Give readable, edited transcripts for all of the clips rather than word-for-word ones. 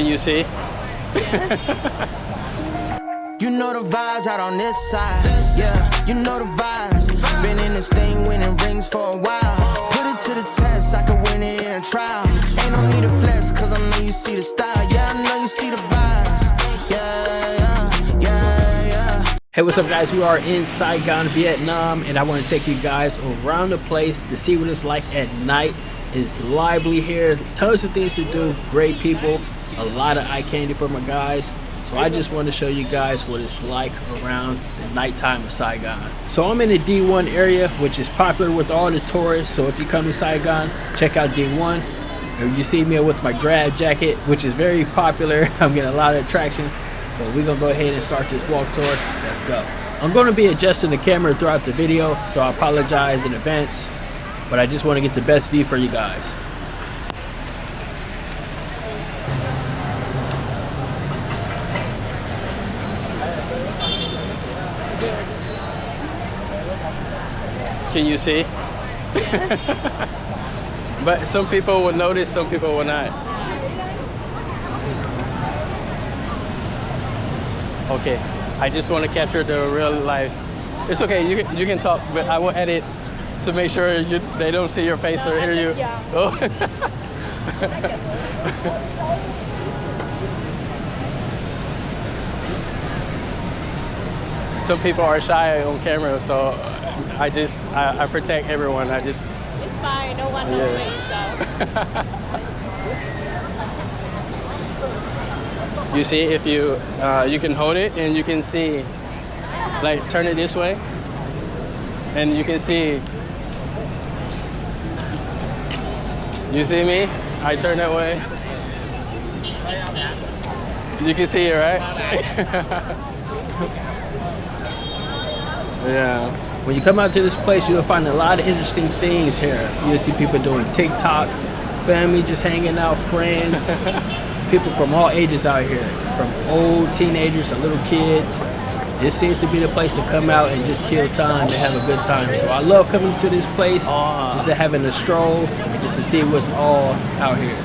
Can you see? You know the vibes out on this side. Yeah, you know the vibes. Been in this thing winning rings for a while. Put it to the test, I could win it in a trial. Ain't no need to flex, cause I know you see the style. Yeah, I know you see the vibes. Yeah. Hey, what's up guys? We are in Saigon, Vietnam, and I want to take you guys around the place to see what it's like at night. It's lively here, tons of things to do, great people, a lot of eye candy for my guys. So I just want to show you guys what it's like around the nighttime of Saigon. So I'm in the D1 area, which is popular with all the tourists. So if you come to Saigon, check out D1. And you see me with my grad jacket, which is very popular. I'm getting a lot of attractions. But we're gonna go ahead and start this walk tour. Let's go. I'm gonna be adjusting the camera throughout the video, so I apologize in advance. But I just want to get the best view for you guys. Can you see? But some people will notice, some people will not. Okay, I just want to capture the real life. It's okay, you can talk, but I will edit to make sure they don't see your face or hear you. Oh. Some people are shy on camera, so I protect everyone. It's fine, no one knows me, so. You see, if you can hold it and you can see, like turn it this way, and you can see. You see me? I turn that way. You can see it, right? Yeah. When you come out to this place, you'll find a lot of interesting things here. You'll see people doing TikTok, family just hanging out, friends, people from all ages out here, from old teenagers to little kids. This seems to be the place to come out and just kill time and have a good time. So I love coming to this place, just to having a stroll and just to see what's all out here.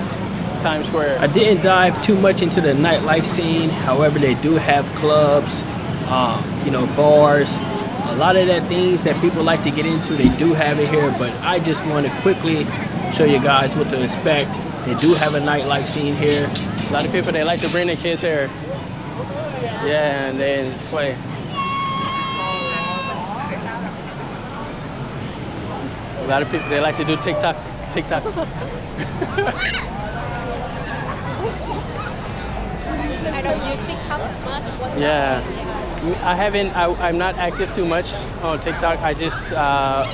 Times Square. I didn't dive too much into the nightlife scene. However, they do have clubs, bars. A lot of that things that people like to get into, they do have it here, but I just want to quickly show you guys what to expect. They do have a nightlife scene here. A lot of people, they like to bring their kids here. Yeah, and then play. A lot of people, they like to do TikTok. I don't use TikTok much. Yeah. I'm not active too much on TikTok. I just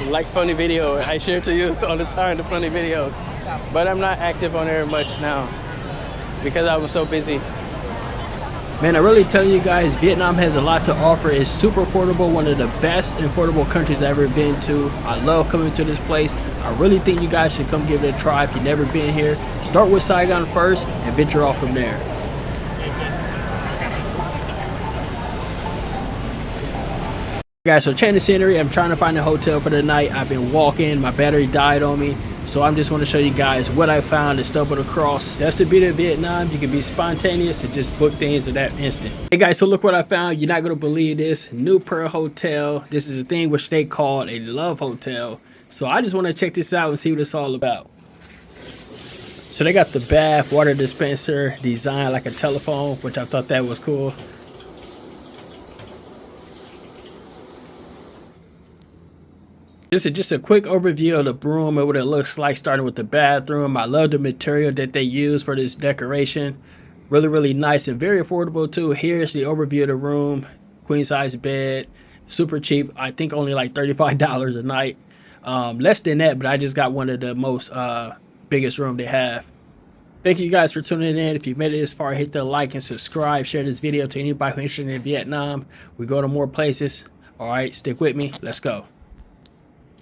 like funny video. I share to you all the time the funny videos. But I'm not active on there much now because I was so busy. Man, I really tell you guys, Vietnam has a lot to offer. It's super affordable, one of the best affordable countries I've ever been to. I love coming to this place. I really think you guys should come give it a try if you've never been here. Start with Saigon first and venture off from there. Guys, so change the scenery. I'm trying to find a hotel for the night. I've been walking, my battery died on me. So I'm just want to show you guys what I found and stumbled across. That's the beauty of Vietnam. You can be spontaneous and just book things at that instant. Hey guys, so look what I found. You're not going to believe this. New Pearl Hotel. This is a thing which they call a love hotel. So I just want to check this out and see what it's all about. So they got the bath, water dispenser, designed like a telephone, which I thought that was cool. This is just a quick overview of the room and what it looks like, starting with the bathroom. I love the material that they use for this decoration. Really, really nice and very affordable too. Here's the overview of the room. Queen size bed, super cheap. I think only like $35 a night. Less than that, but I just got one of the most biggest room they have. Thank you guys for tuning in. If you made it this far, hit the like and subscribe. Share this video to anybody who's interested in Vietnam. We go to more places. All right, stick with me. Let's go.